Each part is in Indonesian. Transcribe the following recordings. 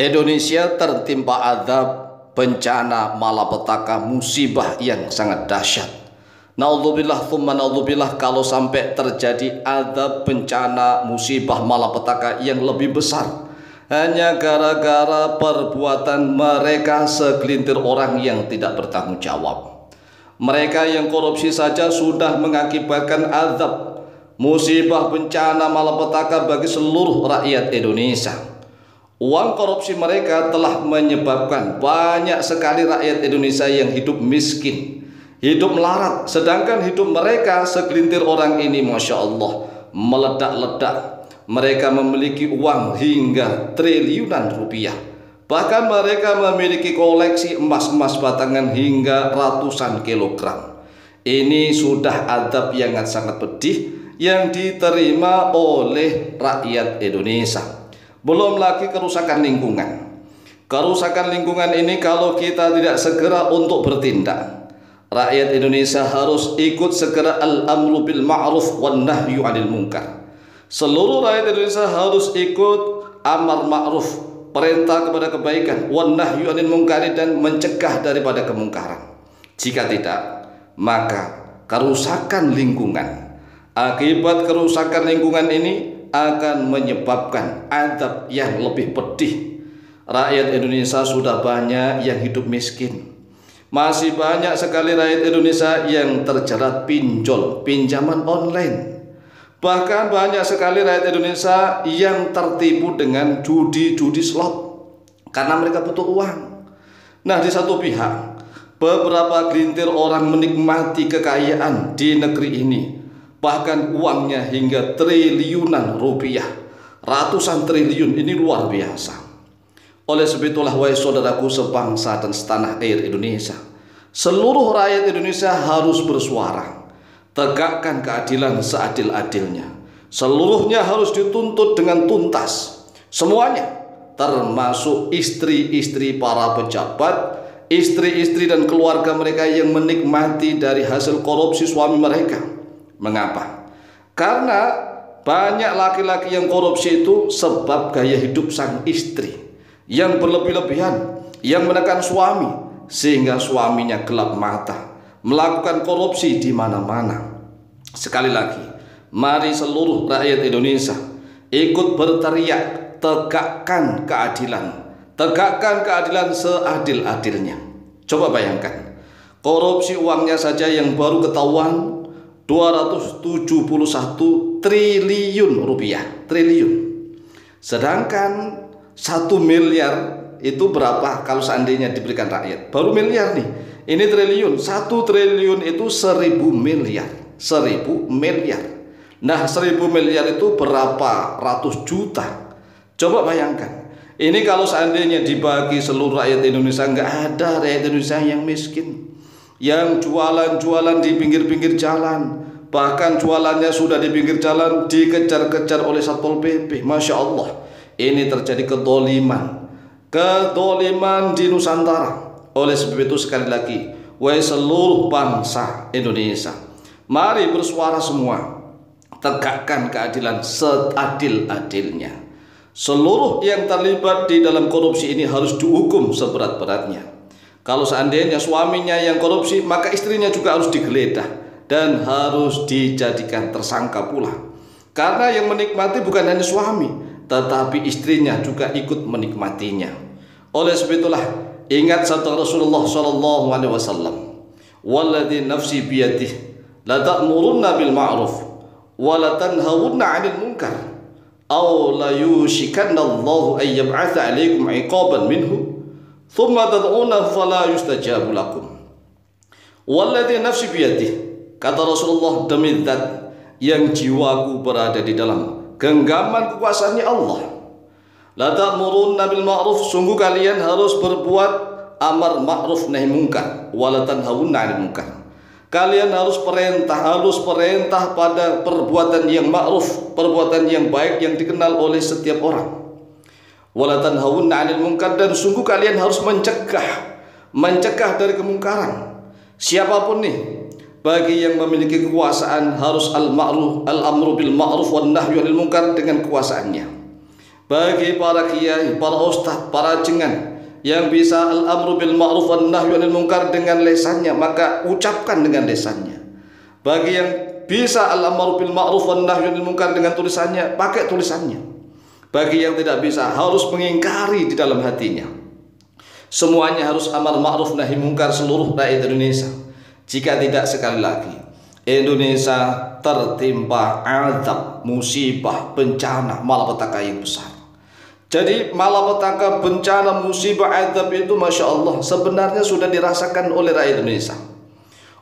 Indonesia tertimpa azab, bencana, malapetaka, musibah yang sangat dahsyat. Naudzubillah tsumma naudzubillah, kalau sampai terjadi azab, bencana, musibah, malapetaka yang lebih besar hanya gara-gara perbuatan mereka segelintir orang yang tidak bertanggung jawab. Mereka yang korupsi saja sudah mengakibatkan azab, musibah, bencana, malapetaka bagi seluruh rakyat Indonesia. Uang korupsi mereka telah menyebabkan banyak sekali rakyat Indonesia yang hidup miskin, hidup melarat, sedangkan hidup mereka segelintir orang ini Masya Allah meledak-ledak. Mereka memiliki uang hingga triliunan rupiah. Bahkan mereka memiliki koleksi emas-emas batangan hingga ratusan kilogram. Ini sudah azab yang sangat pedih yang diterima oleh rakyat Indonesia. Belum lagi kerusakan lingkungan. Kerusakan lingkungan ini kalau kita tidak segera untuk bertindak, rakyat Indonesia harus ikut segera al-amru bil ma'ruf wan nahyu 'anil munkar. Seluruh rakyat Indonesia harus ikut amar ma'ruf, perintah kepada kebaikan, wan nahyu 'anil munkar, dan mencegah daripada kemungkaran. Jika tidak, maka kerusakan lingkungan, akibat kerusakan lingkungan ini akan menyebabkan azab yang lebih pedih. Rakyat Indonesia sudah banyak yang hidup miskin. Masih banyak sekali rakyat Indonesia yang terjerat pinjol, pinjaman online. Bahkan banyak sekali rakyat Indonesia yang tertipu dengan judi slot karena mereka butuh uang. Nah, di satu pihak beberapa gelintir orang menikmati kekayaan di negeri ini, bahkan uangnya hingga triliunan rupiah, ratusan triliun, ini luar biasa. Oleh sebab itulah wahai saudaraku sebangsa dan setanah air Indonesia, seluruh rakyat Indonesia harus bersuara, tegakkan keadilan seadil-adilnya. Seluruhnya harus dituntut dengan tuntas, semuanya, termasuk istri-istri para pejabat, istri-istri dan keluarga mereka yang menikmati dari hasil korupsi suami mereka. Mengapa? Karena banyak laki-laki yang korupsi itu sebab gaya hidup sang istri yang berlebih-lebihan, yang menekan suami sehingga suaminya gelap mata, melakukan korupsi di mana-mana. Sekali lagi, mari seluruh rakyat Indonesia ikut berteriak, tegakkan keadilan seadil-adilnya. Coba bayangkan, korupsi uangnya saja yang baru ketahuan 271 triliun rupiah, sedangkan 1 miliar itu berapa kalau seandainya diberikan rakyat? Baru miliar nih, ini triliun. 1 triliun itu 1000 miliar. Nah, 1000 miliar itu berapa ratus juta? Coba bayangkan, ini kalau seandainya dibagi seluruh rakyat Indonesia, nggak ada rakyat Indonesia yang miskin, yang jualan-jualan di pinggir-pinggir jalan, bahkan jualannya sudah di pinggir jalan dikejar-kejar oleh Satpol PP. Masya Allah, ini terjadi kedoliman di Nusantara. Oleh sebab itu sekali lagi, wahai seluruh bangsa Indonesia, mari bersuara semua, tegakkan keadilan seadil-adilnya. Seluruh yang terlibat di dalam korupsi ini harus dihukum seberat-beratnya. Kalau seandainya suaminya yang korupsi, maka istrinya juga harus digeledah dan harus dijadikan tersangka pula. Karena yang menikmati bukan hanya suami, tetapi istrinya juga ikut menikmatinya. Oleh sebab itulah, ingat sabda Rasulullah SAW, "Walladzi nafsi biyadihi la ta'murunna bil ma'ruf wa la tanhawunna 'anil munkar aw la yushikanna Allahu ay yab'atsa 'alaikum 'iqaban minhu thumma tad'una fala yustajabu lakum." Walladzi nafsi biyadihi, kata Rasulullah, demi zat yang jiwaku berada di dalam genggaman kekuasaannya Allah, la ta'murunna bil ma'ruf, sungguh kalian harus berbuat amar ma'ruf nahi munkar, wa la tanhawunna 'anil munkar. Kalian harus perintah pada perbuatan yang ma'ruf, perbuatan yang baik yang dikenal oleh setiap orang. Wa la tanhawunna 'anil munkar, dan sungguh kalian harus mencegah dari kemungkaran. Siapapun nih, bagi yang memiliki kekuasaan harus al-amru bil ma'ruf wan nahyu 'anil munkar dengan kekuasaannya. bagi para kiai, para ustadz, para jengan yang bisa al-amru bil ma'ruf wan nahyu 'anil munkar dengan lesannya, maka ucapkan dengan lesannya. Bagi yang bisa al-amru bil ma'ruf wan nahyu 'anil munkar dengan tulisannya, pakai tulisannya. Bagi yang tidak bisa, harus mengingkari di dalam hatinya. Semuanya harus amar ma'ruf nahi munkar seluruh rakyat Indonesia. Jika tidak, sekali lagi, Indonesia tertimpa azab, musibah, bencana, malapetaka yang besar. Jadi malapetaka, bencana, musibah, azab itu Masya Allah sebenarnya sudah dirasakan oleh rakyat Indonesia.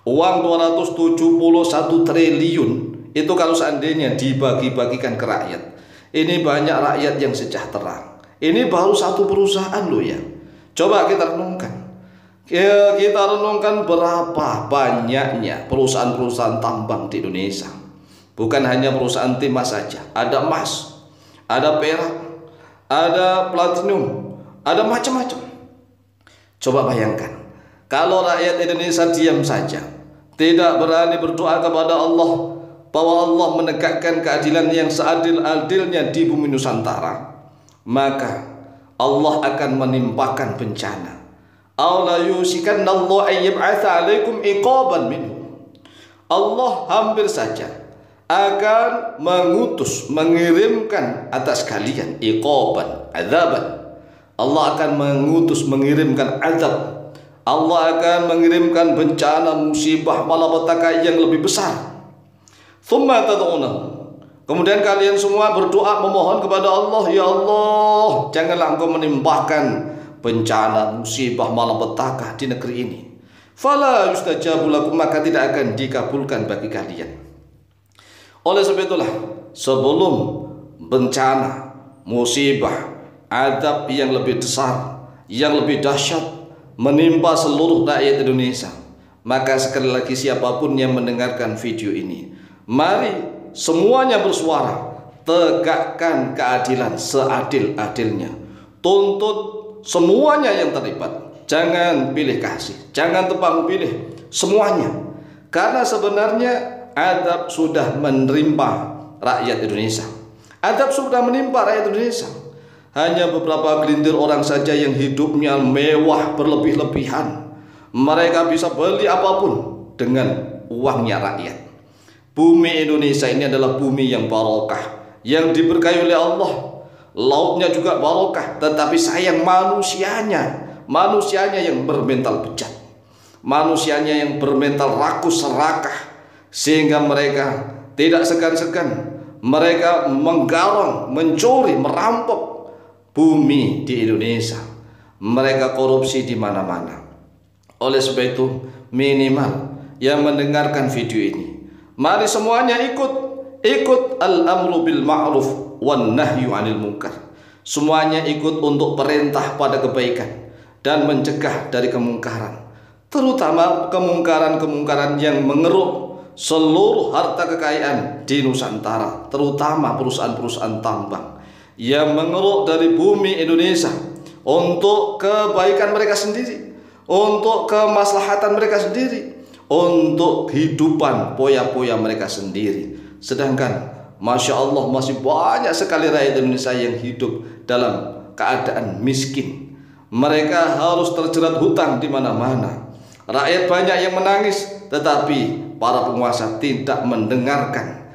Uang 271 triliun itu kalau seandainya dibagi-bagikan ke rakyat, ini banyak rakyat yang sejahtera. Ini baru satu perusahaan loh ya. Coba kita renungkan. Kita renungkan berapa banyaknya perusahaan-perusahaan tambang di Indonesia. Bukan hanya perusahaan timah saja, ada emas, ada perak, ada platinum, ada macam-macam. Coba bayangkan, kalau rakyat Indonesia diam saja, tidak berani berdoa kepada Allah bahwa Allah menegakkan keadilan yang seadil-adilnya di bumi Nusantara, maka Allah akan menimpakan bencana. Allah hampir saja akan mengirimkan atas kalian iqaban, azaban. Allah akan mengirimkan azab. Allah akan mengirimkan bencana, musibah, malapetaka yang lebih besar. Tsumma tad'unahu. Kemudian kalian semua berdoa memohon kepada Allah, ya Allah, janganlah Engkau menimpakan bencana, musibah, malapetaka di negeri ini. Fala yustajabu lakum, maka tidak akan dikabulkan bagi kalian. Oleh sebab itulah, sebelum bencana, musibah, azab yang lebih besar, yang lebih dahsyat menimpa seluruh rakyat Indonesia, maka sekali lagi siapapun yang mendengarkan video ini, mari semuanya bersuara, tegakkan keadilan seadil-adilnya, tuntut semuanya yang terlibat, jangan pilih kasih, jangan tebang pilih, semuanya. Karena sebenarnya adab sudah menimpa rakyat Indonesia. Adab sudah menimpa rakyat Indonesia. Hanya beberapa gelintir orang saja yang hidupnya mewah berlebih-lebihan. Mereka bisa beli apapun dengan uangnya rakyat. Bumi Indonesia ini adalah bumi yang barokah, yang diberkahi oleh Allah. Lautnya juga barokah, tetapi sayang manusianya yang bermental bejat, manusianya yang bermental rakus serakah, sehingga mereka tidak segan-segan, mereka menggarong, mencuri, merampok bumi di Indonesia. Mereka korupsi di mana-mana. Oleh sebab itu, minimal yang mendengarkan video ini, mari semuanya ikut al-amru bil ma'ruf wan nahyu 'anil munkar. Semuanya ikut untuk perintah pada kebaikan dan mencegah dari kemungkaran, terutama kemungkaran-kemungkaran yang mengeruk seluruh harta kekayaan di Nusantara, terutama perusahaan-perusahaan tambang yang mengeruk dari bumi Indonesia untuk kebaikan mereka sendiri, untuk kemaslahatan mereka sendiri, untuk kehidupan poya-poya mereka sendiri. Sedangkan Masya Allah masih banyak sekali rakyat Indonesia yang hidup dalam keadaan miskin. Mereka harus terjerat hutang di mana-mana. Rakyat banyak yang menangis, tetapi para penguasa tidak mendengarkan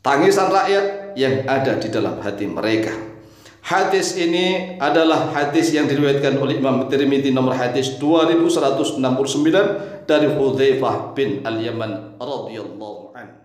tangisan rakyat yang ada di dalam hati mereka. Hadis ini adalah hadis yang diriwayatkan oleh Imam Tirmidzi, nomor hadis 2169 dari Hudzaifah bin Al-Yaman radhiyallahu anhu.